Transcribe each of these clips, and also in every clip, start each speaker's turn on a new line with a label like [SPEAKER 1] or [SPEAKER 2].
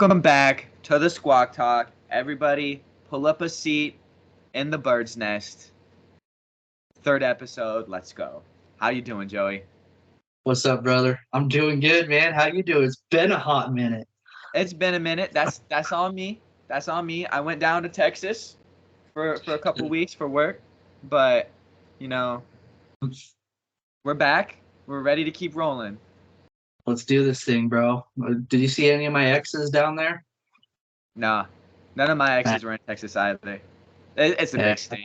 [SPEAKER 1] Welcome back to the Squawk Talk. Everybody, pull up a seat in the bird's nest. Third episode. Let's go. How you doing, Joey?
[SPEAKER 2] What's up, brother? I'm doing good, man. How you doing? It's been a hot minute.
[SPEAKER 1] It's been a minute. That's on me. That's on me. I went down to Texas for a couple weeks for work, but we're back. We're ready to keep rolling.
[SPEAKER 2] Let's do this thing, bro. Did you see any of my exes down there?
[SPEAKER 1] Nah, none of my exes were in Texas either. It's a big state,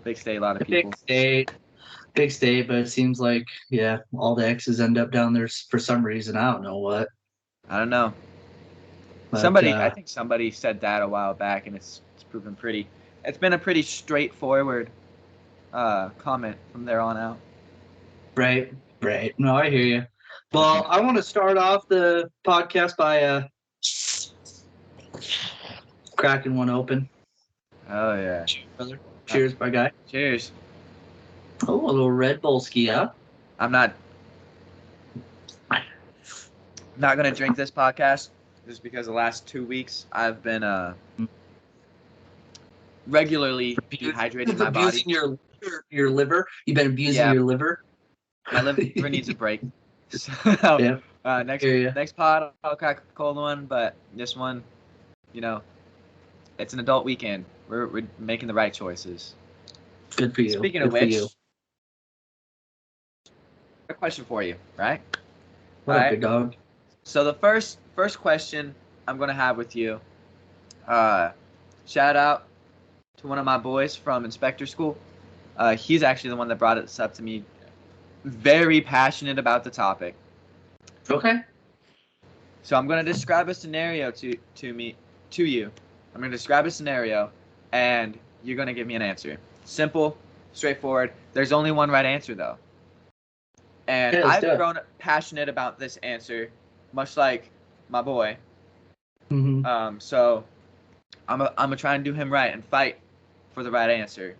[SPEAKER 1] big state. A lot of people.
[SPEAKER 2] Big state, but it seems like all the exes end up down there for some reason. I don't know what.
[SPEAKER 1] I don't know.
[SPEAKER 2] But,
[SPEAKER 1] I think somebody said that a while back, and it's proven pretty. It's been a pretty straightforward comment from there on out.
[SPEAKER 2] Right. No, I hear you. Well, I want to start off the podcast by cracking one open.
[SPEAKER 1] Oh yeah.
[SPEAKER 2] Cheers, brother. Cheers, my guy.
[SPEAKER 1] Cheers.
[SPEAKER 2] Oh, a little Red Bull ski, huh?
[SPEAKER 1] I'm not gonna drink this podcast just because the last 2 weeks I've been regularly dehydrating my body.
[SPEAKER 2] Abusing your liver. You've been abusing your liver.
[SPEAKER 1] My liver needs a break. So, next pod I'll crack a cold one, but this one, it's an adult weekend. We're making the right choices.
[SPEAKER 2] Good for you.
[SPEAKER 1] Speaking of which, a question for you, right?
[SPEAKER 2] What up, big dog?
[SPEAKER 1] So the first question I'm gonna have with you, shout out to one of my boys from Inspector School. He's actually the one that brought this up to me. Very passionate about the topic.
[SPEAKER 2] Okay.
[SPEAKER 1] So I'm gonna describe a scenario to you. I'm gonna describe a scenario, and you're gonna give me an answer. Simple, straightforward. There's only one right answer though. And I've grown passionate about this answer, much like my boy.
[SPEAKER 2] Mm-hmm.
[SPEAKER 1] So I'm gonna try and do him right and fight for the right answer.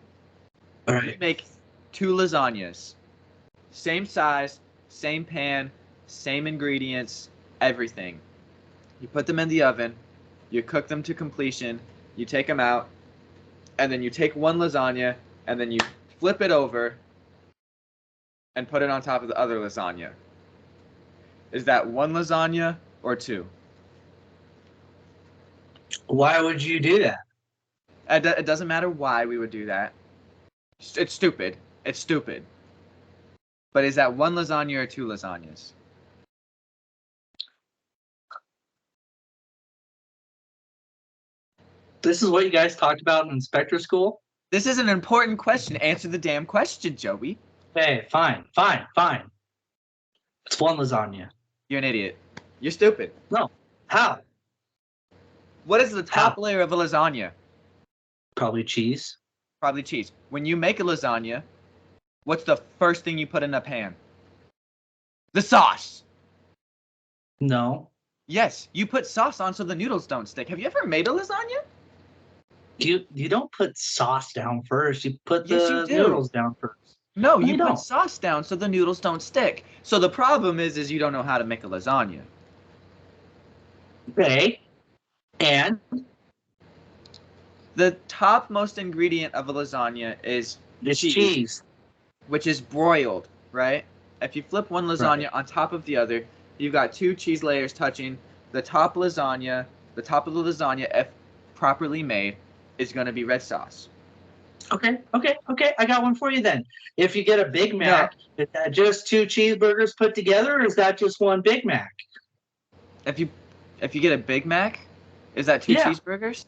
[SPEAKER 2] All right.
[SPEAKER 1] You make 2 lasagnas, same size, same pan, same ingredients, everything. You put them in the oven, you cook them to completion, you take them out, and then you take one lasagna and then you flip it over and put it on top of the other lasagna. Is that one lasagna or 2?
[SPEAKER 2] Why would you do that?
[SPEAKER 1] It doesn't matter why we would do that. It's stupid. It's stupid. But is that one lasagna or 2 lasagnas?
[SPEAKER 2] This is what you guys talked about in Inspector School?
[SPEAKER 1] This is an important question. Answer the damn question, Joey.
[SPEAKER 2] Hey, fine. It's one lasagna.
[SPEAKER 1] You're an idiot. You're stupid.
[SPEAKER 2] No. How?
[SPEAKER 1] What is the top layer of a lasagna?
[SPEAKER 2] Probably cheese.
[SPEAKER 1] Probably cheese. When you make a lasagna, what's the first thing you put in a pan? The sauce.
[SPEAKER 2] No.
[SPEAKER 1] Yes, you put sauce on so the noodles don't stick. Have you ever made a lasagna?
[SPEAKER 2] You don't put sauce down first. You put the noodles down first.
[SPEAKER 1] No, you put sauce down so the noodles don't stick. So the problem is you don't know how to make a lasagna.
[SPEAKER 2] Okay. And?
[SPEAKER 1] The topmost ingredient of a lasagna is
[SPEAKER 2] cheese.
[SPEAKER 1] Which is broiled, right? If you flip one lasagna on top of the other, you've got 2 cheese layers touching. The top of the lasagna, if properly made, is going to be red sauce.
[SPEAKER 2] Okay. I got one for you then. If you get a Big Mac, is that just 2 cheeseburgers put together, or is that just one Big Mac?
[SPEAKER 1] If you get a Big Mac, is that 2 cheeseburgers?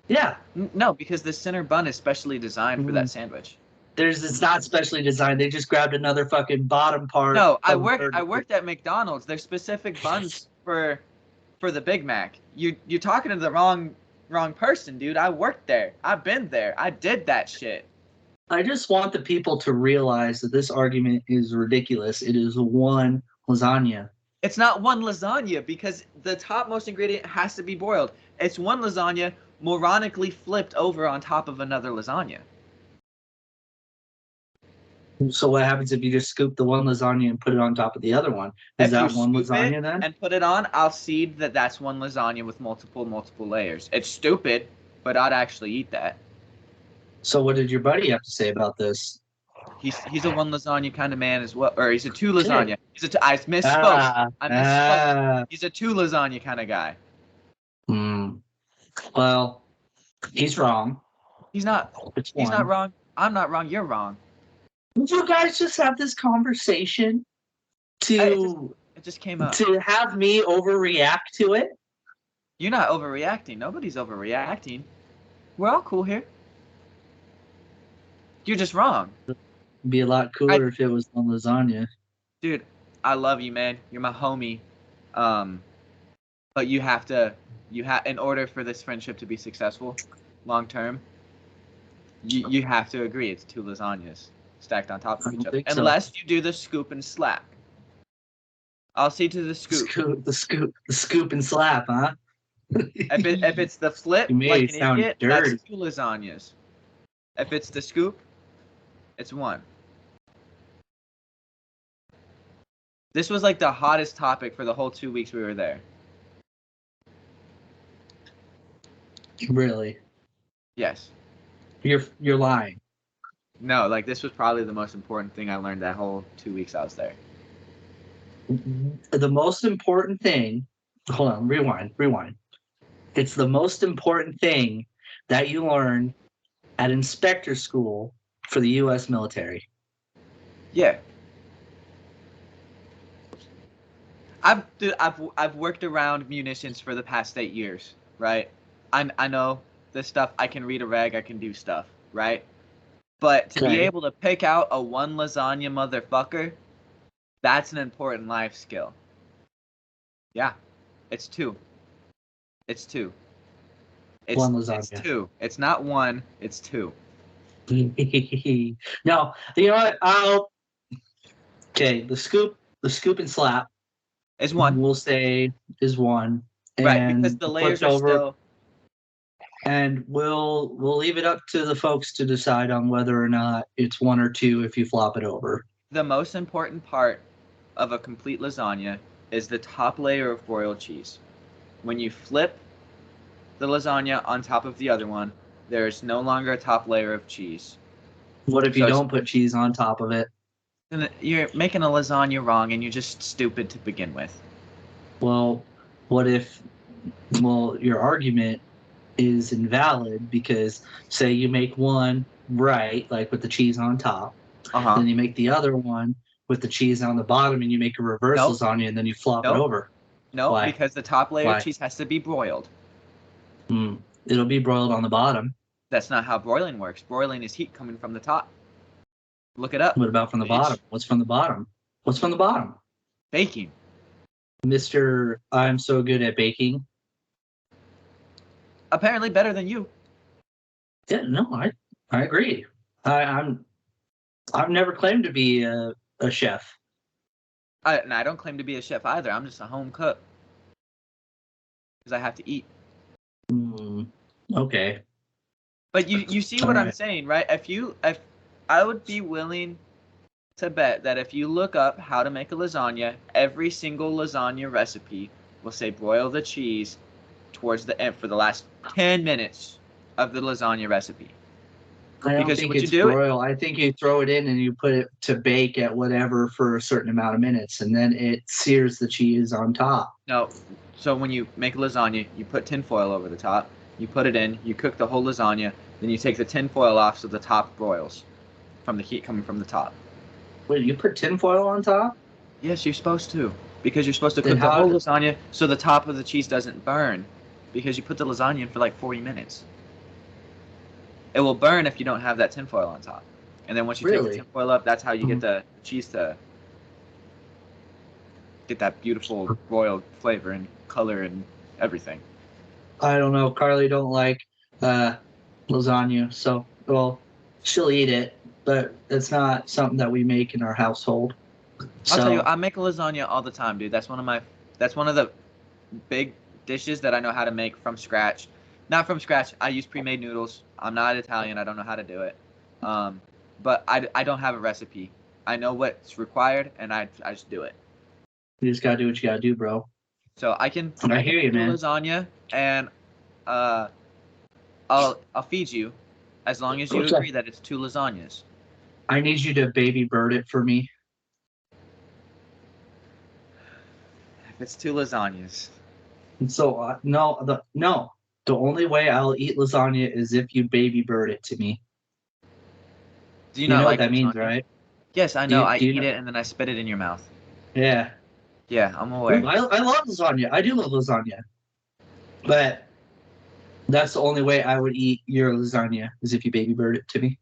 [SPEAKER 2] Yeah.
[SPEAKER 1] No, because the center bun is specially designed for that sandwich.
[SPEAKER 2] It's not specially designed. They just grabbed another fucking bottom part.
[SPEAKER 1] No, I worked at McDonald's. There's specific buns for the Big Mac. You're talking to the wrong person, dude. I worked there. I've been there. I did that shit.
[SPEAKER 2] I just want the people to realize that this argument is ridiculous. It is one lasagna.
[SPEAKER 1] It's not one lasagna because the topmost ingredient has to be boiled. It's one lasagna moronically flipped over on top of another lasagna.
[SPEAKER 2] So what happens if you just scoop the one lasagna and put it on top of the other one? Is
[SPEAKER 1] If you
[SPEAKER 2] that one
[SPEAKER 1] scoop it
[SPEAKER 2] lasagna then?
[SPEAKER 1] and put it on, I'll see that that's one lasagna with multiple layers. It's stupid, but I'd actually eat that.
[SPEAKER 2] So what did your buddy have to say about this?
[SPEAKER 1] He's a one lasagna kind of man as well, or he's a two
[SPEAKER 2] Okay.
[SPEAKER 1] lasagna. I misspoke.
[SPEAKER 2] Ah,
[SPEAKER 1] I misspoke.
[SPEAKER 2] ah.
[SPEAKER 1] He's a two lasagna kind of guy.
[SPEAKER 2] Hmm. Well, he's wrong.
[SPEAKER 1] He's not.
[SPEAKER 2] It's
[SPEAKER 1] He's not
[SPEAKER 2] one.
[SPEAKER 1] wrong. I'm not wrong. You're wrong.
[SPEAKER 2] Would you guys just have this conversation
[SPEAKER 1] It just
[SPEAKER 2] to
[SPEAKER 1] it just came up.
[SPEAKER 2] have me overreact to it?
[SPEAKER 1] You're not overreacting. Nobody's overreacting. We're all cool here. You're just wrong.
[SPEAKER 2] It'd be a lot cooler if it was one lasagna.
[SPEAKER 1] Dude, I love you, man. You're my homie. But you have in order for this friendship to be successful long term, you have to agree it's two lasagnas stacked on top of each other. Unless you do the scoop and slap. I'll see to the scoop.
[SPEAKER 2] The scoop and slap, huh?
[SPEAKER 1] If it's the flip,
[SPEAKER 2] You made
[SPEAKER 1] like
[SPEAKER 2] it
[SPEAKER 1] an
[SPEAKER 2] sound
[SPEAKER 1] idiot,
[SPEAKER 2] dirty.
[SPEAKER 1] that's two lasagnas. If it's the scoop, it's one. This was like the hottest topic for the whole 2 weeks we were there.
[SPEAKER 2] Really?
[SPEAKER 1] Yes.
[SPEAKER 2] You're lying.
[SPEAKER 1] No, like this was probably the most important thing I learned that whole 2 weeks I was there.
[SPEAKER 2] The most important thing, hold on, rewind. It's the most important thing that you learn at inspector school for the U.S. military.
[SPEAKER 1] Yeah. I've worked around munitions for the past 8 years, right? I know this stuff. I can read a reg. I can do stuff, right? But to be able to pick out a one lasagna motherfucker, that's an important life skill. Yeah, it's two. It's two.
[SPEAKER 2] One lasagna.
[SPEAKER 1] It's two. It's not one. It's two.
[SPEAKER 2] No, you know what? Okay, the scoop and slap
[SPEAKER 1] is one.
[SPEAKER 2] We'll say is one.
[SPEAKER 1] Right, because the layers are still.
[SPEAKER 2] And we'll leave it up to the folks to decide on whether or not it's one or two if you flop it over.
[SPEAKER 1] The most important part of a complete lasagna is the top layer of broiled cheese. When you flip the lasagna on top of the other one, there is no longer a top layer of cheese.
[SPEAKER 2] What if you don't put cheese on top of it?
[SPEAKER 1] Then you're making a lasagna wrong and you're just stupid to begin with.
[SPEAKER 2] Well, what if, your argument is invalid because say you make one right, like with the cheese on top, then you make the other one with the cheese on the bottom and you make a reverse lasagna and then you flop it over.
[SPEAKER 1] No, Why? Because the top layer of cheese has to be broiled.
[SPEAKER 2] It'll be broiled on the bottom.
[SPEAKER 1] That's not how broiling works. Broiling is heat coming from the top. Look it up.
[SPEAKER 2] What about from the bottom? What's from the bottom? What's from the bottom?
[SPEAKER 1] Baking.
[SPEAKER 2] Mr. I'm so good at baking.
[SPEAKER 1] Apparently better than you.
[SPEAKER 2] Yeah, no, I agree. I've never claimed to be a chef.
[SPEAKER 1] I don't claim to be a chef either. I'm just a home cook. Because I have to eat.
[SPEAKER 2] Okay.
[SPEAKER 1] But you see what I'm saying, right? If I would be willing to bet that if you look up how to make a lasagna, every single lasagna recipe will say broil the cheese towards the end for the last 10 minutes of the lasagna recipe.
[SPEAKER 2] I don't think it's broil. I think you throw it in and you put it to bake at whatever for a certain amount of minutes, and then it sears the cheese on top.
[SPEAKER 1] No. So when you make a lasagna, you put tinfoil over the top. You put it in. You cook the whole lasagna. Then you take the tinfoil off so the top broils from the heat coming from the top.
[SPEAKER 2] Wait, you put tinfoil on top?
[SPEAKER 1] Yes, you're supposed to. Because you're supposed to cook the whole lasagna so the top of the cheese doesn't burn. Because you put the lasagna in for like 40 minutes. It will burn if you don't have that tinfoil on top. And then once you take the tinfoil up, that's how you get the cheese to get that beautiful broiled flavor and color and everything.
[SPEAKER 2] I don't know. Carly don't like lasagna, so she'll eat it, but it's not something that we make in our household.
[SPEAKER 1] I'll tell you, I make a lasagna all the time, dude. That's one of the big dishes that I know how to make from scratch. Not from scratch. I use pre-made noodles. I'm not Italian. I don't know how to do it. but I don't have a recipe. I know what's required, and I just do it.
[SPEAKER 2] You just gotta do what you gotta do, bro.
[SPEAKER 1] So I can
[SPEAKER 2] hear you,
[SPEAKER 1] do
[SPEAKER 2] man.
[SPEAKER 1] lasagna, and I'll feed you, as long as you agree that it's 2 lasagnas.
[SPEAKER 2] I need you to baby bird it for me.
[SPEAKER 1] If it's 2 lasagnas.
[SPEAKER 2] So no. The only way I'll eat lasagna is if you baby bird it to me.
[SPEAKER 1] Do you
[SPEAKER 2] You
[SPEAKER 1] not
[SPEAKER 2] know
[SPEAKER 1] like
[SPEAKER 2] what that
[SPEAKER 1] lasagna?
[SPEAKER 2] means, right?
[SPEAKER 1] Yes, I know. I
[SPEAKER 2] Do you
[SPEAKER 1] eat
[SPEAKER 2] know?
[SPEAKER 1] it and then I spit it in your mouth.
[SPEAKER 2] Yeah.
[SPEAKER 1] Yeah, I'm
[SPEAKER 2] Ooh,
[SPEAKER 1] aware.
[SPEAKER 2] I love lasagna. I do love lasagna. But that's the only way I would eat your lasagna is if you baby bird it to me.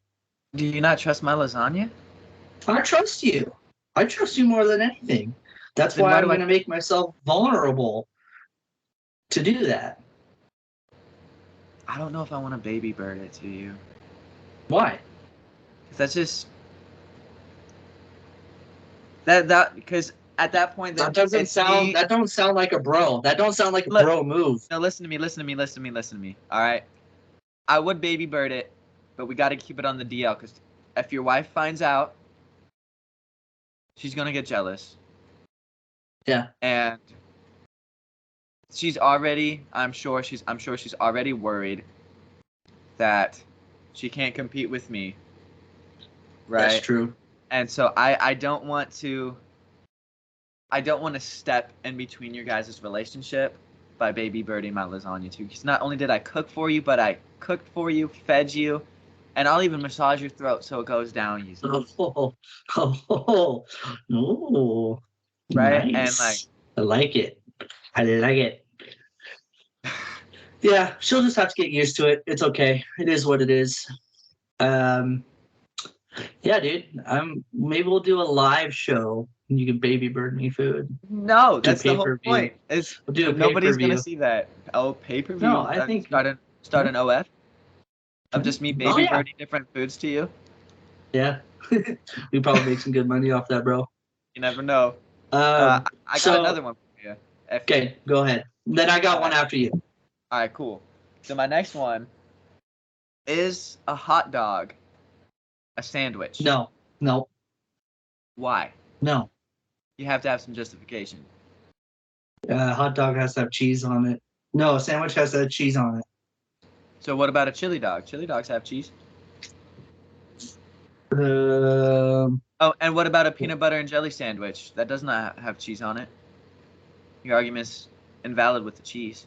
[SPEAKER 1] Do you not trust my lasagna?
[SPEAKER 2] I trust you. I trust you more than anything. That's
[SPEAKER 1] Then
[SPEAKER 2] why
[SPEAKER 1] why
[SPEAKER 2] I'm
[SPEAKER 1] do I?
[SPEAKER 2] going to make myself vulnerable to do that.
[SPEAKER 1] I don't know if I want to baby bird it to you.
[SPEAKER 2] Why?
[SPEAKER 1] Because that's just that because at that point then
[SPEAKER 2] That don't sound like a bro. That don't sound like a
[SPEAKER 1] Look,
[SPEAKER 2] bro move.
[SPEAKER 1] No, listen to me. All right, I would baby bird it, but we got to keep it on the DL because if your wife finds out, she's gonna get jealous.
[SPEAKER 2] Yeah.
[SPEAKER 1] And I'm sure she's already worried that she can't compete with me. Right?
[SPEAKER 2] That's true.
[SPEAKER 1] And so I don't want to step in between your guys' relationship by baby birding my lasagna too. Because not only did I cook for you, but I cooked for you, fed you, and I'll even massage your throat so it goes down easy.
[SPEAKER 2] Oh,
[SPEAKER 1] right?
[SPEAKER 2] Nice. I like it. Yeah, she'll just have to get used to it. It's okay. It is what it is. Yeah, dude. Maybe we'll do a live show. You can baby bird me food.
[SPEAKER 1] No, that's the whole point.
[SPEAKER 2] We'll do a
[SPEAKER 1] Nobody's
[SPEAKER 2] pay-per-view.
[SPEAKER 1] gonna see that. Oh, pay-per-view.
[SPEAKER 2] No, I think
[SPEAKER 1] start an OF of just me baby birding different foods to you.
[SPEAKER 2] Yeah, we probably make some good money off that, bro.
[SPEAKER 1] You never know. I got another one for you.
[SPEAKER 2] Okay, go ahead. Then I got one after you.
[SPEAKER 1] All right, cool. So my next one is a hot dog a sandwich?
[SPEAKER 2] No.
[SPEAKER 1] Why?
[SPEAKER 2] No.
[SPEAKER 1] You have to have some justification.
[SPEAKER 2] Hot dog has to have cheese on it. No, a sandwich has to have cheese on it.
[SPEAKER 1] So what about a chili dog? Chili dogs have cheese.
[SPEAKER 2] Um,
[SPEAKER 1] and what about a peanut butter and jelly sandwich? That does not have cheese on it. Your argument's invalid with the cheese.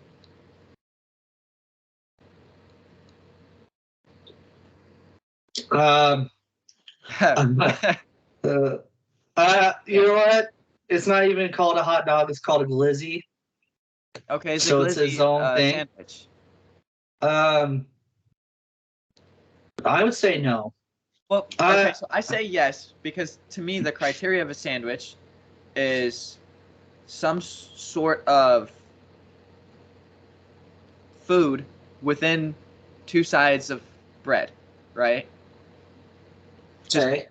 [SPEAKER 2] You know what? It's not even called a hot dog. It's called a glizzy.
[SPEAKER 1] Okay,
[SPEAKER 2] it's his own thing.
[SPEAKER 1] Sandwich.
[SPEAKER 2] I would say no.
[SPEAKER 1] Well, okay, so I say yes because to me the criteria of a sandwich is some sort of food within two sides of bread, right?
[SPEAKER 2] Okay.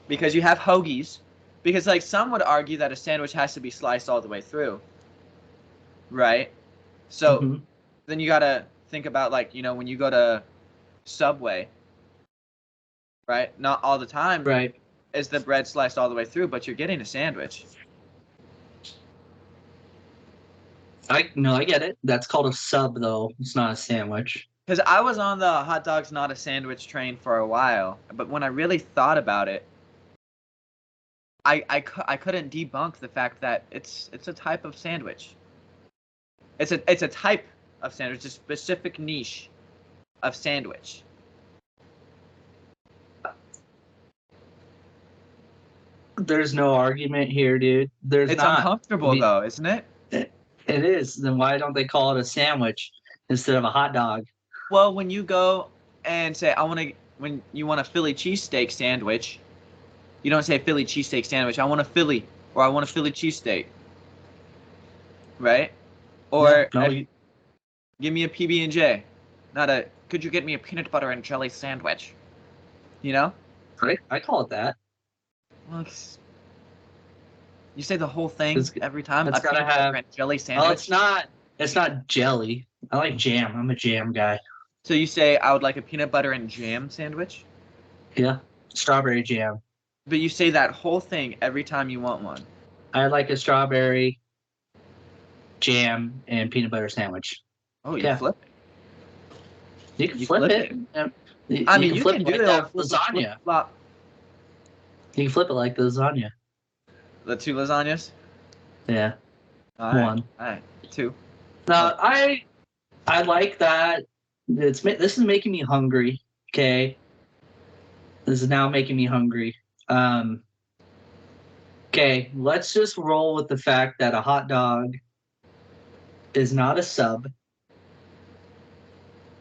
[SPEAKER 1] Because you have hoagies. Because like some would argue that a sandwich has to be sliced all the way through, right? So then you gotta think about like when you go to Subway, right? Not all the time,
[SPEAKER 2] right?
[SPEAKER 1] Is the bread sliced all the way through, but you're getting a sandwich.
[SPEAKER 2] I get it. That's called a sub, though. It's not a sandwich.
[SPEAKER 1] Because I was on the hot dogs not a sandwich train for a while, but when I really thought about it, I couldn't debunk the fact that it's a type of sandwich. It's a type of sandwich, a specific niche of sandwich.
[SPEAKER 2] There's no argument here, dude.
[SPEAKER 1] It's uncomfortable though, isn't it?
[SPEAKER 2] It is. Then why don't they call it a sandwich instead of a hot dog?
[SPEAKER 1] Well, when you go and say when you want a Philly cheesesteak sandwich, you don't say Philly cheesesteak sandwich. I want a Philly, or I want a Philly cheesesteak. Right? Or give me a PB&J. Not a, could you get me a peanut butter and jelly sandwich? You know?
[SPEAKER 2] Right. I call it that.
[SPEAKER 1] Well, you say the whole thing every time?
[SPEAKER 2] It's gotta have
[SPEAKER 1] and jelly sandwich?
[SPEAKER 2] Oh, it's not jelly. I like jam. I'm a jam guy.
[SPEAKER 1] So you say I would like a peanut butter and jam sandwich?
[SPEAKER 2] Yeah. Strawberry jam.
[SPEAKER 1] But you say that whole thing every time you want one.
[SPEAKER 2] I like a strawberry jam and peanut butter sandwich.
[SPEAKER 1] Oh, you flip it.
[SPEAKER 2] You can flip it. You
[SPEAKER 1] can
[SPEAKER 2] can
[SPEAKER 1] do
[SPEAKER 2] like
[SPEAKER 1] the
[SPEAKER 2] lasagna.
[SPEAKER 1] Flop.
[SPEAKER 2] You can flip it like the lasagna.
[SPEAKER 1] The 2 lasagnas?
[SPEAKER 2] Yeah.
[SPEAKER 1] All right.
[SPEAKER 2] One.
[SPEAKER 1] All right. 2.
[SPEAKER 2] I like that. This is making me hungry. Okay. This is now making me hungry. Okay, let's just roll with the fact that a hot dog is not a sub.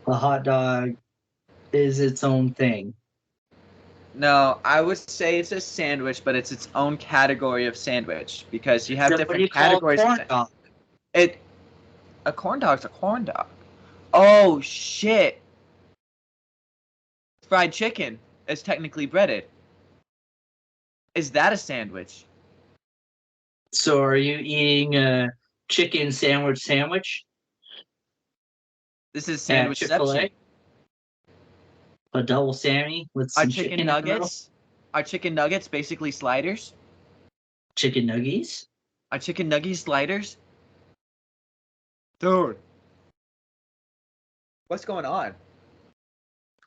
[SPEAKER 2] A hot dog is its own thing.
[SPEAKER 1] No, I would say it's a sandwich, but it's its own category of sandwich because you have different categories.
[SPEAKER 2] Corn dog?
[SPEAKER 1] A corn dog's a corn dog. Oh shit! Fried chicken is technically breaded. Is that a sandwich?
[SPEAKER 2] So are you eating a chicken sandwich?
[SPEAKER 1] This is sandwichception.
[SPEAKER 2] A double Sammy with some chicken
[SPEAKER 1] nuggets? Are chicken nuggets basically sliders?
[SPEAKER 2] Chicken nuggies?
[SPEAKER 1] Are chicken nuggies sliders? Dude. What's going on?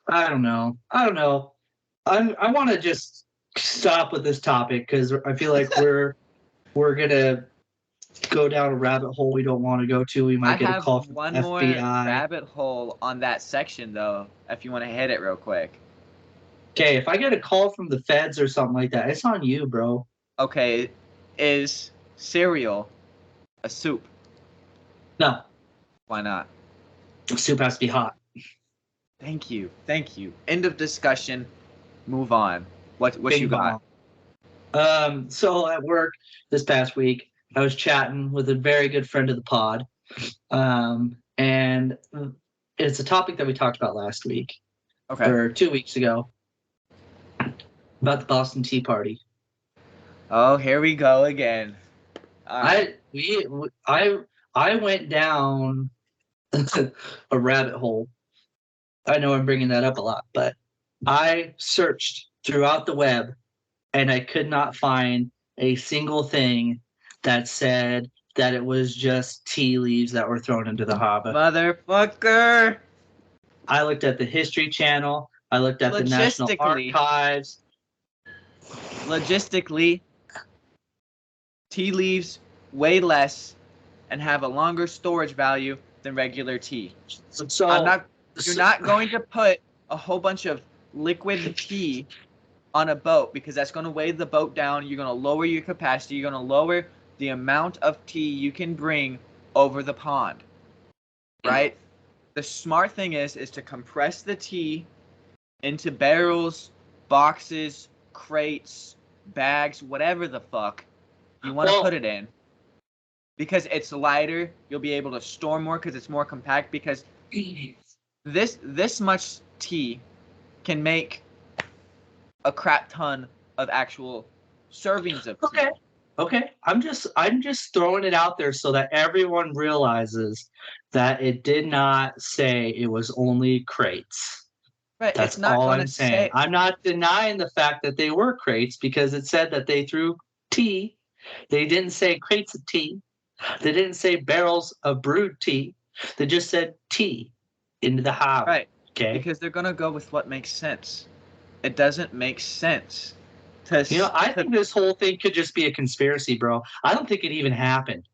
[SPEAKER 2] I don't know. I want to just stop with this topic because I feel like we're gonna go down a rabbit hole we don't want to go to. We might get a call from
[SPEAKER 1] one
[SPEAKER 2] FBI.
[SPEAKER 1] more rabbit hole on that section though, if you want to hit it real quick.
[SPEAKER 2] Okay, if I get a call from the feds or something like that, it's on you, bro.
[SPEAKER 1] Okay, is cereal a soup?
[SPEAKER 2] No.
[SPEAKER 1] Why not?
[SPEAKER 2] The soup has to be hot.
[SPEAKER 1] Thank you. End of discussion. Move on. What you got?
[SPEAKER 2] So at work this past week, I was chatting with a very good friend of the pod. And it's a topic that we talked about last week.
[SPEAKER 1] Okay.
[SPEAKER 2] Or 2 weeks ago. About the Boston Tea Party.
[SPEAKER 1] Oh, here we go again.
[SPEAKER 2] I went down a rabbit hole. I know I'm bringing that up a lot, but I searched throughout the web and I could not find a single thing that said that it was just tea leaves that were thrown into the harbor.
[SPEAKER 1] Motherfucker!
[SPEAKER 2] I looked at the History Channel. I looked at the National Archives.
[SPEAKER 1] Logistically, tea leaves weigh less and have a longer storage value than regular tea.
[SPEAKER 2] So
[SPEAKER 1] you're not going to put a whole bunch of liquid tea on a boat because that's going to weigh the boat down. You're going to lower your capacity. You're going to lower the amount of tea you can bring over the pond. Right? The smart thing is to compress the tea into barrels, boxes, crates, bags, whatever the fuck you want to put it in. Because it's lighter, you'll be able to store more because it's more compact. Because this much tea can make a crap ton of actual servings of tea.
[SPEAKER 2] Okay. I'm just throwing it out there so that everyone realizes that it did not say it was only crates.
[SPEAKER 1] Right.
[SPEAKER 2] That's all I'm saying. I'm not denying the fact that they were crates because it said that they threw tea. They didn't say crates of tea. They didn't say barrels of brewed tea. They just said tea into the harbor.
[SPEAKER 1] Right.
[SPEAKER 2] Okay.
[SPEAKER 1] Because they're gonna go with what makes sense. It doesn't make sense.
[SPEAKER 2] I think this whole thing could just be a conspiracy, bro. I don't think it even happened.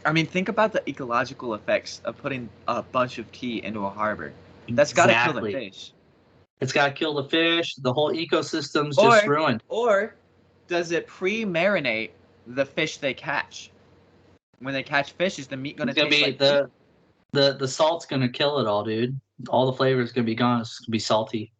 [SPEAKER 1] I mean, think about the ecological effects of putting a bunch of tea into a harbor. That's got to kill the fish.
[SPEAKER 2] It's got to kill the fish. The whole ecosystem's just ruined.
[SPEAKER 1] Or does it pre-marinate the fish they catch? When they catch fish, is the meat going to taste like
[SPEAKER 2] the salt's going to kill it all, dude. All the flavor is going to be gone. It's going to be salty.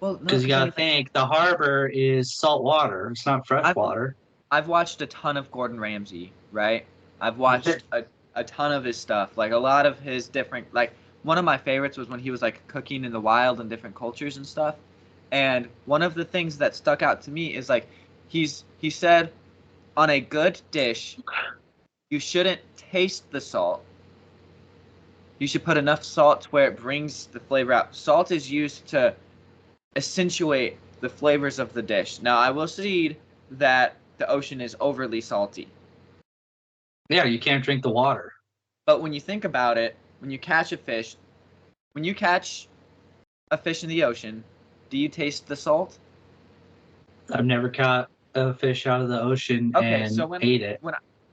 [SPEAKER 2] Well, because you got to think the harbor is salt water. It's not fresh water.
[SPEAKER 1] I've watched a ton of Gordon Ramsay, right? I've watched a ton of his stuff. Like a lot of his different, like one of my favorites was when he was like cooking in the wild and different cultures and stuff. And one of the things that stuck out to me is like he said on a good dish, you shouldn't taste the salt. You should put enough salt to where it brings the flavor out. Salt is used to accentuate the flavors of the dish. Now, I will concede that the ocean is overly salty.
[SPEAKER 2] Yeah, you can't drink the water.
[SPEAKER 1] But when you think about it, when you catch a fish in the ocean, do you taste the salt?
[SPEAKER 2] I've never caught a fish out of the ocean
[SPEAKER 1] Okay,
[SPEAKER 2] and
[SPEAKER 1] so
[SPEAKER 2] ate it.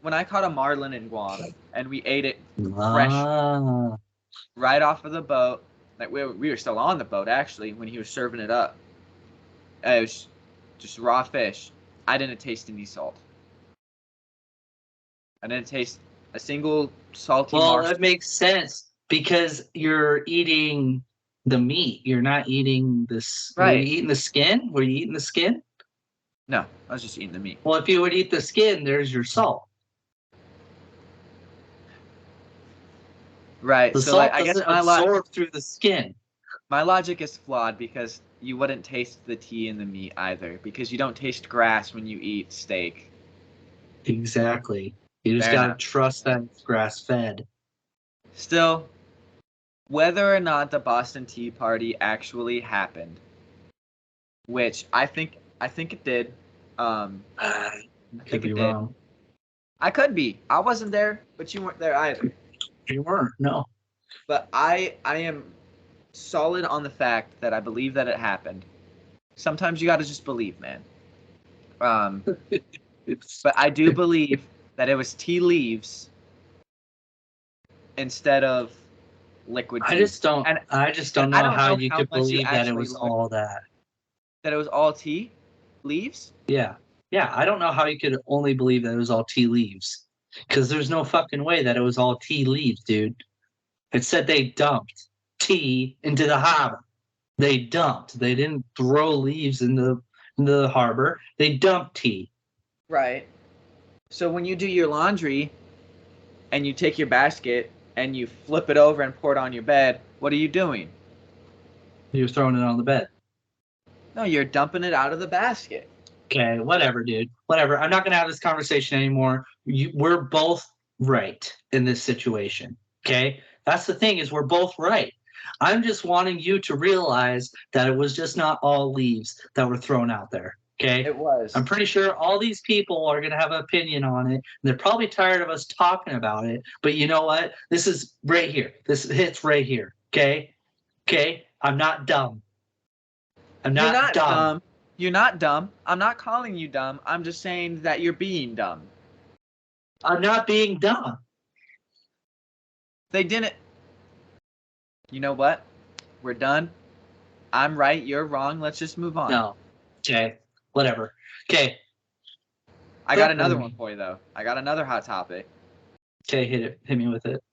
[SPEAKER 1] when I caught a marlin in Guam and we ate it fresh
[SPEAKER 2] Ah.
[SPEAKER 1] right off of the boat, like we were still on the boat actually when he was serving it up. It was just raw fish. I didn't taste any salt. I didn't taste a single salty
[SPEAKER 2] Well,
[SPEAKER 1] marsh.
[SPEAKER 2] that makes sense because you're eating the meat. You're not eating this. Were you
[SPEAKER 1] Right.
[SPEAKER 2] eating the skin? Were you eating the skin?
[SPEAKER 1] No, I was just eating the meat.
[SPEAKER 2] Well, if you would eat the skin, there's your salt.
[SPEAKER 1] Right.
[SPEAKER 2] The
[SPEAKER 1] So
[SPEAKER 2] salt
[SPEAKER 1] like I guess
[SPEAKER 2] doesn't absorb through the skin.
[SPEAKER 1] my logic is flawed because you wouldn't taste the tea in the meat either because you don't taste grass when you eat steak.
[SPEAKER 2] Exactly. You just
[SPEAKER 1] Fair
[SPEAKER 2] gotta
[SPEAKER 1] enough.
[SPEAKER 2] trust that it's grass fed.
[SPEAKER 1] Still, whether or not the Boston Tea Party actually happened, which I think it did. I
[SPEAKER 2] Could
[SPEAKER 1] think
[SPEAKER 2] be
[SPEAKER 1] it did.
[SPEAKER 2] wrong.
[SPEAKER 1] I could be. I wasn't there, but you weren't there either.
[SPEAKER 2] You weren't. No.
[SPEAKER 1] But I am solid on the fact that I believe that it happened. Sometimes you got to just believe, man. But I do believe that it was tea leaves instead of liquid tea.
[SPEAKER 2] I just don't
[SPEAKER 1] I
[SPEAKER 2] know
[SPEAKER 1] don't
[SPEAKER 2] how
[SPEAKER 1] know
[SPEAKER 2] you
[SPEAKER 1] how
[SPEAKER 2] could
[SPEAKER 1] much you
[SPEAKER 2] believe that it
[SPEAKER 1] actually
[SPEAKER 2] was
[SPEAKER 1] learned
[SPEAKER 2] all that.
[SPEAKER 1] that it was all tea leaves.
[SPEAKER 2] Yeah. Yeah. I don't know how you could only believe that it was all tea leaves. Because there's no fucking way that it was all tea leaves, dude. It said they dumped tea into the harbor. They dumped. They didn't throw leaves in the harbor. They dumped tea.
[SPEAKER 1] Right. So when you do your laundry and you take your basket and you flip it over and pour it on your bed, what are you doing?
[SPEAKER 2] You're throwing it on the bed.
[SPEAKER 1] No, you're dumping it out of the basket.
[SPEAKER 2] Okay, whatever, dude. Whatever. I'm not going to have this conversation anymore. We're both right in this situation. Okay? That's the thing is we're both right. I'm just wanting you to realize that it was just not all leaves that were thrown out there. Okay?
[SPEAKER 1] It was.
[SPEAKER 2] I'm pretty sure all these people are going to have an opinion on it. And they're probably tired of us talking about it. But you know what? This is right here. This hits right here. Okay? Okay? I'm not dumb. I'm
[SPEAKER 1] You're
[SPEAKER 2] not
[SPEAKER 1] not
[SPEAKER 2] dumb.
[SPEAKER 1] dumb. You're not dumb. I'm not calling you dumb. I'm just saying that you're being dumb.
[SPEAKER 2] I'm not being dumb.
[SPEAKER 1] They didn't. You know what? We're done. I'm right. You're wrong. Let's just move on.
[SPEAKER 2] No. Okay. Whatever. Okay.
[SPEAKER 1] I got another one for you, though. I got another hot topic.
[SPEAKER 2] Okay, hit it. Hit me with it.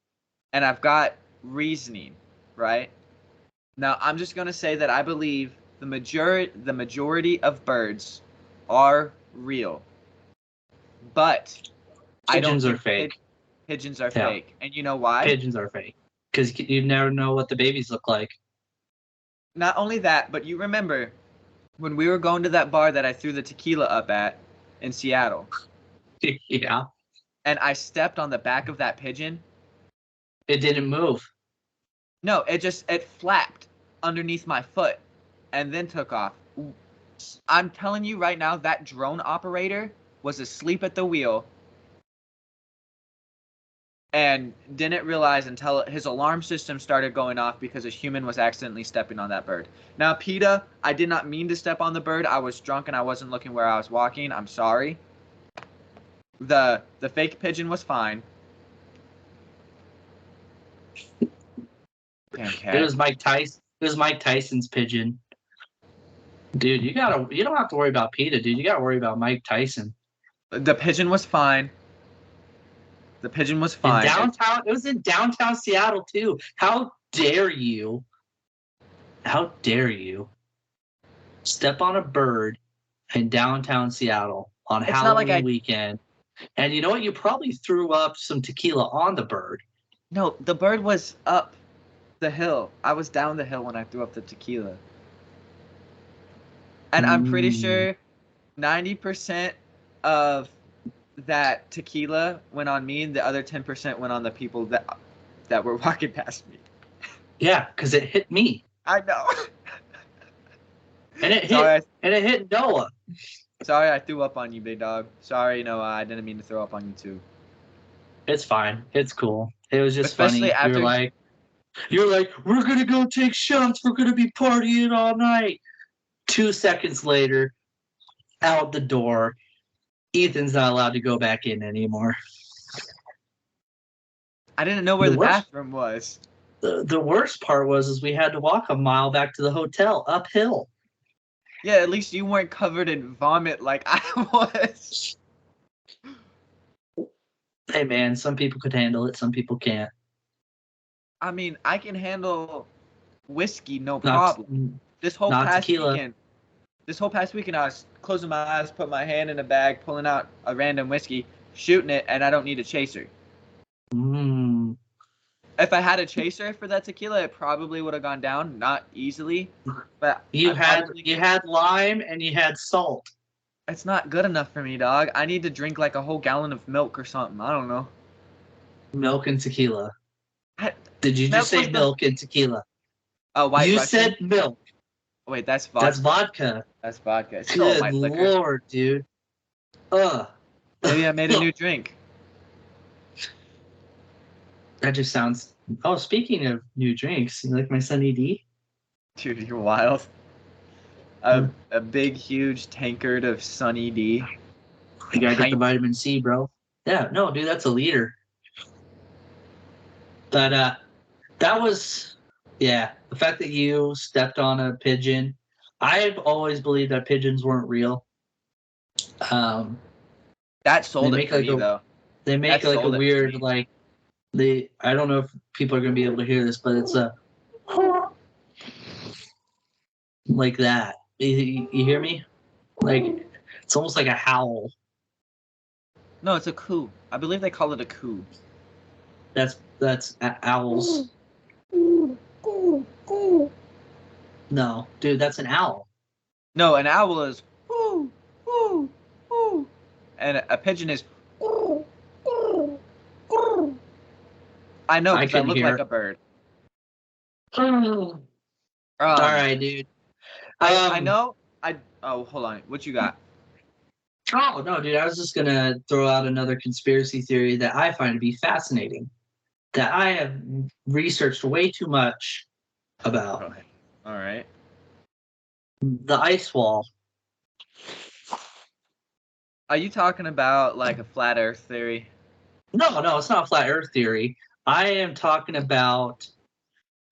[SPEAKER 1] And I've got reasoning, right? Now, I'm just going to say that I believe the majority of birds are real. But
[SPEAKER 2] Pigeons are fake.
[SPEAKER 1] Pigeons are fake. And you know why?
[SPEAKER 2] Pigeons are fake. Because you never know what the babies look like.
[SPEAKER 1] Not only that, but you remember when we were going to that bar that I threw the tequila up at in Seattle.
[SPEAKER 2] Yeah.
[SPEAKER 1] And I stepped on the back of that pigeon.
[SPEAKER 2] It didn't move.
[SPEAKER 1] No, it flapped underneath my foot and then took off. I'm telling you right now, that drone operator was asleep at the wheel and didn't realize until his alarm system started going off because a human was accidentally stepping on that bird. Now, PETA, I did not mean to step on the bird. I was drunk and I wasn't looking where I was walking. I'm sorry. The fake pigeon was fine. Damn cat.
[SPEAKER 2] It was Mike Tyson. It was Mike Tyson's pigeon. Dude, you don't have to worry about PETA, dude. You gotta worry about Mike Tyson.
[SPEAKER 1] The pigeon was fine. The pigeon was fine.
[SPEAKER 2] It was in downtown Seattle too. How dare you? How dare you step on a bird in downtown Seattle on Halloween weekend? And you know what? You probably threw up some tequila on the bird.
[SPEAKER 1] No, the bird was up the hill. I was down the hill when I threw up the tequila. And I'm pretty sure 90% of that tequila went on me and the other 10% went on the people that that were walking past me.
[SPEAKER 2] Yeah, because it hit me.
[SPEAKER 1] I know.
[SPEAKER 2] And it hit Noah.
[SPEAKER 1] Sorry I threw up on you, big dog. Sorry, Noah, I didn't mean to throw up on you too.
[SPEAKER 2] It's fine. It's cool. It was just
[SPEAKER 1] Especially
[SPEAKER 2] funny.
[SPEAKER 1] after
[SPEAKER 2] You're like, we're gonna go take shots. We're gonna be partying all night. 2 seconds later, out the door. Ethan's not allowed to go back in anymore.
[SPEAKER 1] I didn't know where the bathroom was.
[SPEAKER 2] The worst part was we had to walk a mile back to the hotel uphill.
[SPEAKER 1] Yeah, at least you weren't covered in vomit like I was.
[SPEAKER 2] Hey man, some people could handle it, some people can't.
[SPEAKER 1] I mean, I can handle whiskey, no problem. This whole past weekend, I was closing my eyes, put my hand in a bag, pulling out a random whiskey, shooting it, and I don't need a chaser. If I had a chaser for that tequila, it probably would have gone down, not easily. But
[SPEAKER 2] you had lime and you had salt.
[SPEAKER 1] It's not good enough for me, dog. I need to drink like a whole gallon of milk or something. I don't know.
[SPEAKER 2] Milk and tequila. Did you just say milk and tequila?
[SPEAKER 1] Oh, White Russian?
[SPEAKER 2] You said milk.
[SPEAKER 1] Wait, that's vodka.
[SPEAKER 2] That's vodka.
[SPEAKER 1] That's vodka. It's
[SPEAKER 2] good Lord, dude.
[SPEAKER 1] Maybe I made a new drink.
[SPEAKER 2] That just sounds... Oh, speaking of new drinks, you like my Sunny D?
[SPEAKER 1] Dude, you're wild. A big, huge tankard of Sunny D.
[SPEAKER 2] You gotta get the vitamin C, bro. Yeah, no, dude, that's a liter. But that was... Yeah, the fact that you stepped on a pigeon. I've always believed that pigeons weren't real.
[SPEAKER 1] That sold it for me, though.
[SPEAKER 2] They make like a weird, like... I don't know if people are going to be able to hear this, but it's a... like that. You hear me? Like, it's almost like a howl.
[SPEAKER 1] No, it's a coo. I believe they call it a coo.
[SPEAKER 2] That's owls. No, dude, that's an owl.
[SPEAKER 1] No, an owl is woo, woo, woo. And a pigeon is I know, because I look like a bird.
[SPEAKER 2] All right, dude.
[SPEAKER 1] I know. Oh, hold on. What you got?
[SPEAKER 2] Oh, no, dude. I was just going to throw out another conspiracy theory that I find to be fascinating, that I have researched way too much about.
[SPEAKER 1] All right.
[SPEAKER 2] The ice wall.
[SPEAKER 1] Are you talking about like a flat Earth theory?
[SPEAKER 2] No, it's not a flat Earth theory. I am talking about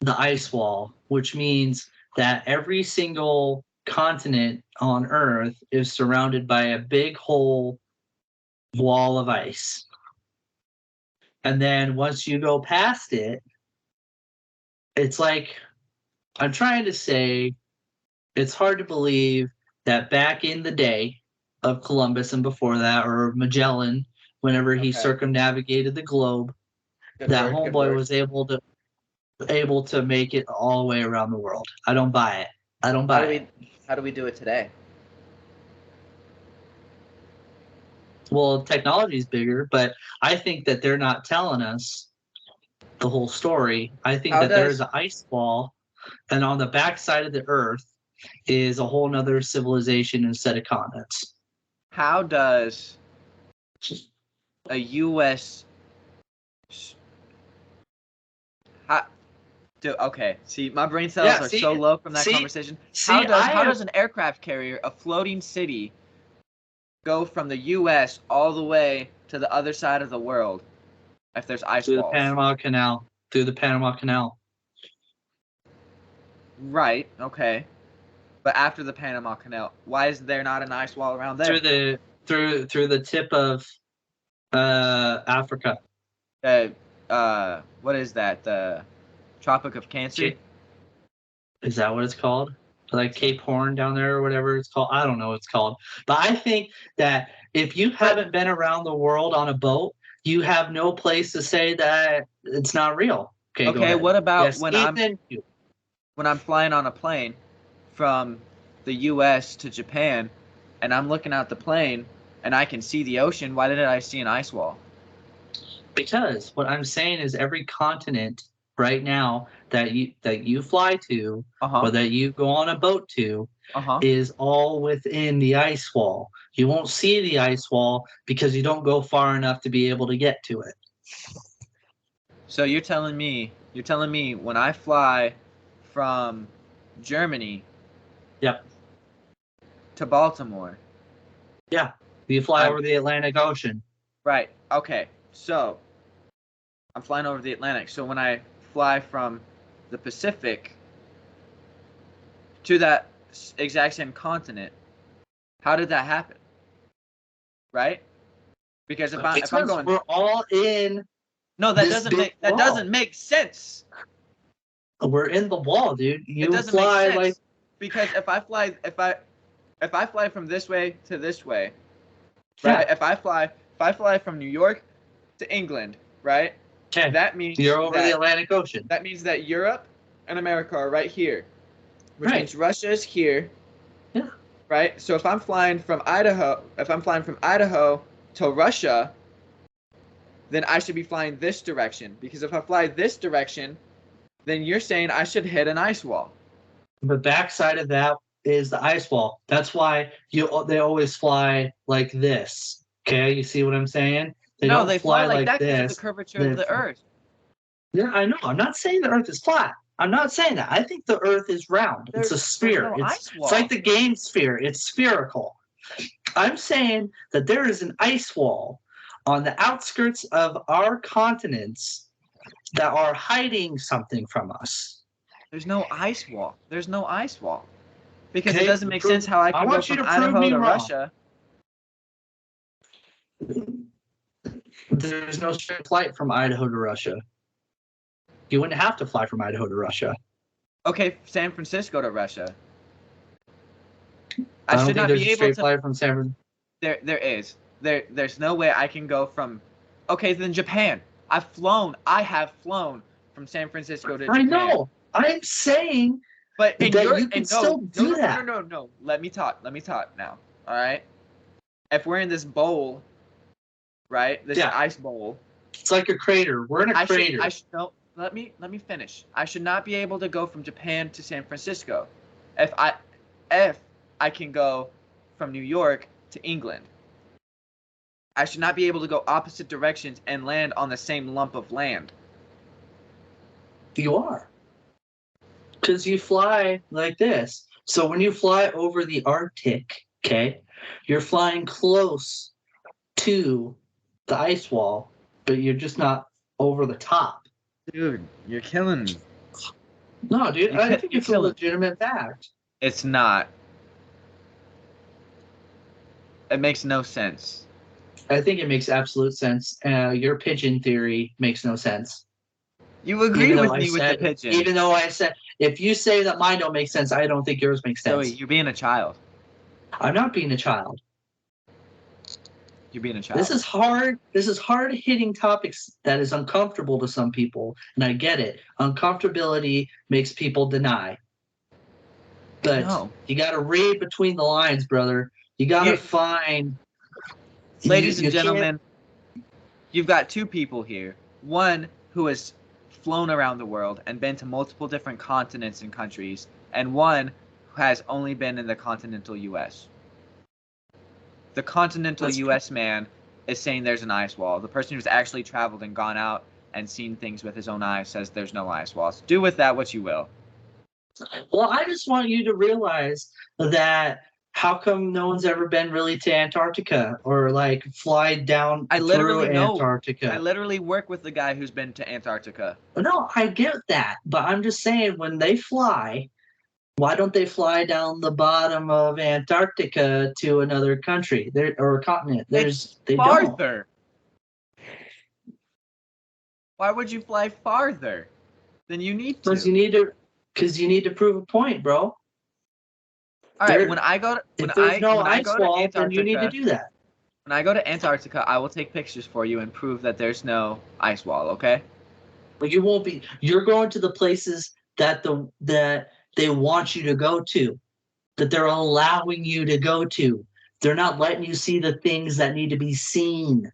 [SPEAKER 2] the ice wall, which means that every single continent on Earth is surrounded by a big whole wall of ice. And then once you go past it, it's like, I'm trying to say, it's hard to believe that back in the day of Columbus and before that, or Magellan, whenever he circumnavigated the globe, that homeboy was able to make it all the way around the world. I don't buy it.
[SPEAKER 1] How do we do it today?
[SPEAKER 2] Well, technology's bigger, but I think that they're not telling us the whole story. I think there's an ice wall, and on the backside of the Earth is a whole nother civilization and set of continents.
[SPEAKER 1] How does a U.S. Okay, see, my brain cells are so low from that conversation. How does an aircraft carrier, a floating city, go from the U.S. all the way to the other side of the world if there's ice walls?
[SPEAKER 2] Through the Panama Canal.
[SPEAKER 1] Right, okay. But after the Panama Canal, why is there not an ice wall around there?
[SPEAKER 2] Through the tip of Africa.
[SPEAKER 1] What is that? The Tropic of Cancer?
[SPEAKER 2] Is that what it's called? Like Cape Horn down there or whatever it's called? I don't know what it's called. But I think that if you haven't been around the world on a boat, you have no place to say that it's not real.
[SPEAKER 1] Okay, what about when I'm flying on a plane from the U.S. to Japan, and I'm looking out the plane, and I can see the ocean? Why didn't I see an ice wall?
[SPEAKER 2] Because what I'm saying is every continent right now that you fly to or that you go on a boat to is all within the ice wall. You won't see the ice wall because you don't go far enough to be able to get to it.
[SPEAKER 1] So you're telling me when I fly from Germany
[SPEAKER 2] Yep.
[SPEAKER 1] to Baltimore.
[SPEAKER 2] Yeah. You fly over the Atlantic Ocean.
[SPEAKER 1] Right. Okay. So I'm flying over the Atlantic. So when I fly from the Pacific to that exact same continent, how did that happen? Right? Because if I'm going,
[SPEAKER 2] we're all in.
[SPEAKER 1] No, that doesn't make sense.
[SPEAKER 2] We're in the wall, dude.
[SPEAKER 1] It doesn't make sense because if I fly from this way to this way, right?
[SPEAKER 2] Yeah.
[SPEAKER 1] If I fly from New York to England, right?
[SPEAKER 2] Okay.
[SPEAKER 1] That means
[SPEAKER 2] you're over the Atlantic Ocean.
[SPEAKER 1] That means that Europe and America are right here, which
[SPEAKER 2] right.
[SPEAKER 1] means Russia is here.
[SPEAKER 2] Yeah.
[SPEAKER 1] Right. So if I'm flying from Idaho to Russia, then I should be flying this direction, because if I fly this direction, then you're saying I should hit an ice wall.
[SPEAKER 2] The backside of that is the ice wall. That's why they always fly like this. Okay, you see what I'm saying?
[SPEAKER 1] They fly like that because of the curvature of the Earth.
[SPEAKER 2] Yeah, I know. I'm not saying the Earth is flat. I'm not saying that. I think the Earth is round. It's a sphere. It's like the game sphere. It's spherical. I'm saying that there is an ice wall on the outskirts of our continents that are hiding something from us.
[SPEAKER 1] There's no ice wall. Because it doesn't make sense how I can go from Idaho to Russia.
[SPEAKER 2] There's no straight flight from Idaho to Russia. You wouldn't have to fly from Idaho to Russia.
[SPEAKER 1] Okay, San Francisco to Russia.
[SPEAKER 2] I should not be able to. Straight flight from San Francisco.
[SPEAKER 1] There is. There's no way I can go from. Okay, then Japan. I have flown from San Francisco to Japan.
[SPEAKER 2] I know. I'm saying
[SPEAKER 1] but
[SPEAKER 2] that you can still do that.
[SPEAKER 1] No. Let me talk now. All right. If we're in this bowl, right? This ice bowl.
[SPEAKER 2] It's like a crater. We're in a crater.
[SPEAKER 1] Let me finish. I should not be able to go from Japan to San Francisco. If I can go from New York to England. I should not be able to go opposite directions and land on the same lump of land.
[SPEAKER 2] You are. Because you fly like this. So when you fly over the Arctic, okay, you're flying close to the ice wall, but you're just not over the top.
[SPEAKER 1] Dude, you're killing me.
[SPEAKER 2] No, dude, I think it's a legitimate fact.
[SPEAKER 1] It's not. It makes no sense.
[SPEAKER 2] I think it makes absolute sense. Your pigeon theory makes no sense.
[SPEAKER 1] You agree with me with the pigeon.
[SPEAKER 2] Even though I said, if you say that mine don't make sense, I don't think yours makes sense.
[SPEAKER 1] Joey, you're being a child.
[SPEAKER 2] I'm not being a child.
[SPEAKER 1] You're being a child.
[SPEAKER 2] This is hard. This is hard-hitting topics that is uncomfortable to some people, and I get it. Uncomfortability makes people deny. But you got to read between the lines, brother. You got to find...
[SPEAKER 1] Ladies and gentlemen, you've got two people here. One who has flown around the world and been to multiple different continents and countries, and one who has only been in the continental U.S. The continental U.S. man is saying there's an ice wall. The person who's actually traveled and gone out and seen things with his own eyes says there's no ice walls. Do with that what you will.
[SPEAKER 2] Well, I just want you to realize that how come no one's ever been really to Antarctica or like fly down through Antarctica?
[SPEAKER 1] I literally work with the guy who's been to Antarctica.
[SPEAKER 2] No, I get that. But I'm just saying when they fly, why don't they fly down the bottom of Antarctica to another country or continent?
[SPEAKER 1] It's farther. Why would you fly farther than you need to?
[SPEAKER 2] Because you need to prove a point, bro.
[SPEAKER 1] All right, when I go to Antarctica,
[SPEAKER 2] then you need to do that.
[SPEAKER 1] When I go to Antarctica, I will take pictures for you and prove that there's no ice wall, okay?
[SPEAKER 2] But you won't be. You're going to the places that they want you to go to, that they're allowing you to go to. They're not letting you see the things that need to be seen.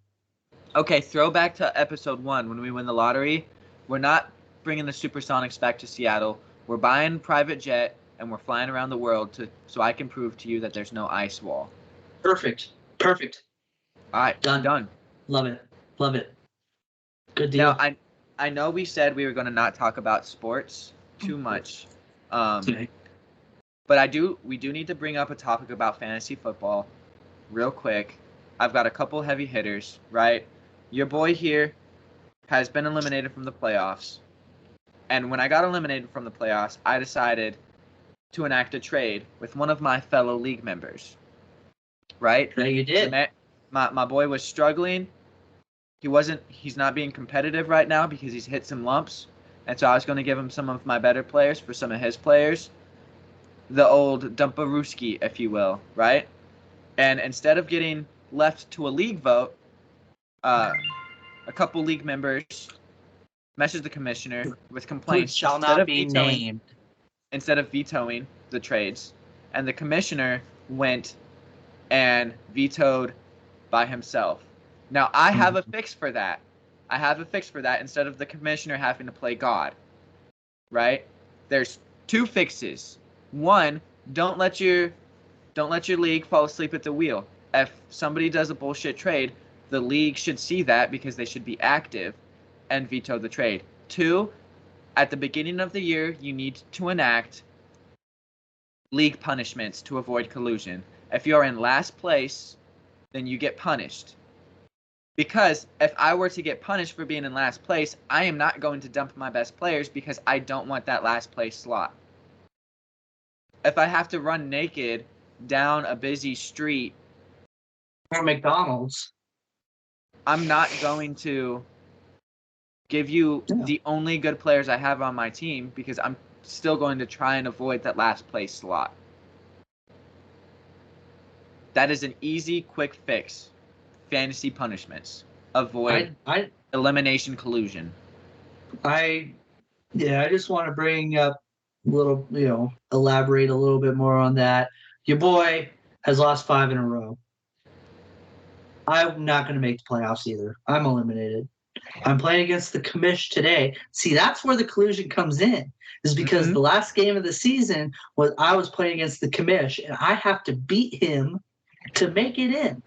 [SPEAKER 1] Okay, throwback to episode 1 when we win the lottery. We're not bringing the Supersonics back to Seattle. We're buying private jet and we're flying around the world so I can prove to you that there's no ice wall.
[SPEAKER 2] Perfect.
[SPEAKER 1] All right, done.
[SPEAKER 2] Love it. Good deal.
[SPEAKER 1] Now I know we said we were going to not talk about sports too much,
[SPEAKER 2] Okay.
[SPEAKER 1] but we do need to bring up a topic about fantasy football, real quick. I've got a couple heavy hitters, right? Your boy here has been eliminated from the playoffs, and when I got eliminated from the playoffs, I decided to enact a trade with one of my fellow league members, right?
[SPEAKER 2] Yeah, you did.
[SPEAKER 1] My boy was struggling. He's not being competitive right now because he's hit some lumps. And so I was going to give him some of my better players for some of his players. The old Dumparuski, if you will, right? And instead of getting left to a league vote, a couple league members messaged the commissioner with complaints.
[SPEAKER 2] Who shall not be named.
[SPEAKER 1] Instead of vetoing the trades. And the commissioner went and vetoed by himself. Now, I have a fix for that. Instead of the commissioner having to play God, right? There's 2 fixes. 1, don't let your league fall asleep at the wheel. If somebody does a bullshit trade, the league should see that because they should be active and veto the trade. 2, at the beginning of the year, you need to enact league punishments to avoid collusion. If you're in last place, then you get punished. Because if I were to get punished for being in last place, I am not going to dump my best players because I don't want that last place slot. If I have to run naked down a busy street
[SPEAKER 2] or McDonald's,
[SPEAKER 1] I'm not going to give you the only good players I have on my team because I'm still going to try and avoid that last place slot. That is an easy, quick fix. Fantasy punishments. Avoid elimination collusion.
[SPEAKER 2] I just want to bring up a little, elaborate a little bit more on that. Your boy has lost 5 in a row. I'm not going to make the playoffs either. I'm eliminated. I'm playing against the commish today. See, that's where the collusion comes in, is because the last game of the season I was playing against the commish, and I have to beat him to make it in.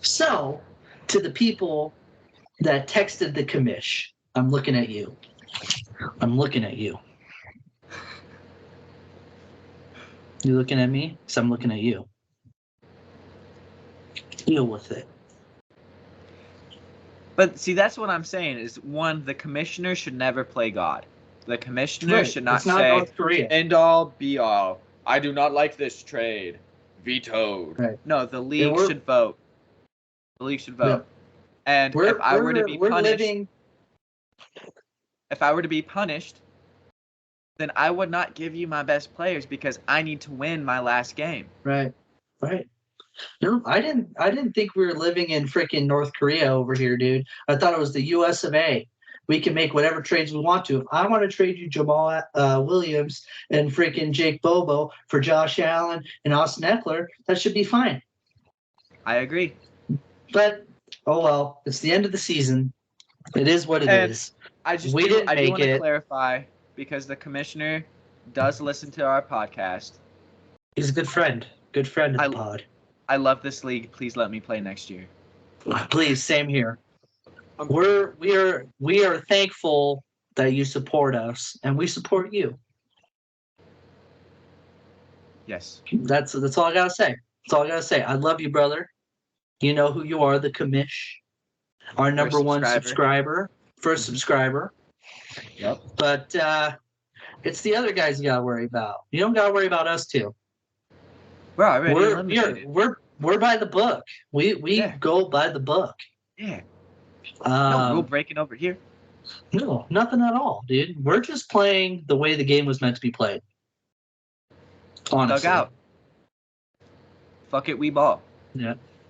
[SPEAKER 2] So, to the people that texted the commish, I'm looking at you. You looking at me? Because I'm looking at you. Deal with it.
[SPEAKER 1] But see, that's what I'm saying is, 1, the commissioner should never play God. The commissioner should not say,
[SPEAKER 2] North Korea.
[SPEAKER 1] End all, be all. I do not like this trade. Vetoed.
[SPEAKER 2] Right.
[SPEAKER 1] No, the league should vote. Yeah. And if I were to be punished, then I would not give you my best players because I need to win my last game.
[SPEAKER 2] Right. No, I didn't think we were living in freaking North Korea over here, dude. I thought it was the US of A. We can make whatever trades we want to. If I want to trade you Jamal Williams and freaking Jake Bobo for Josh Allen and Austin Eckler, that should be fine.
[SPEAKER 1] I agree.
[SPEAKER 2] But, oh well, it's the end of the season. It is what it is.
[SPEAKER 1] I do want to clarify, because the commissioner does listen to our podcast.
[SPEAKER 2] He's a good friend. Good friend of the pod.
[SPEAKER 1] I love this league. Please let me play next year.
[SPEAKER 2] Please, same here. We are thankful that you support us, and we support you.
[SPEAKER 1] Yes.
[SPEAKER 2] That's all I gotta say. I love you, brother. You know who you are, the commish. Our number one subscriber. First subscriber.
[SPEAKER 1] Yep.
[SPEAKER 2] But it's the other guys you gotta worry about. You don't gotta worry about us too.
[SPEAKER 1] We're already eliminated.
[SPEAKER 2] We're by the book. We go by the book.
[SPEAKER 1] Yeah. No rule breaking over here.
[SPEAKER 2] No, nothing at all, dude. We're just playing the way the game was meant to be played. Honestly.
[SPEAKER 1] Dug out. Fuck it, we ball.
[SPEAKER 2] Yeah.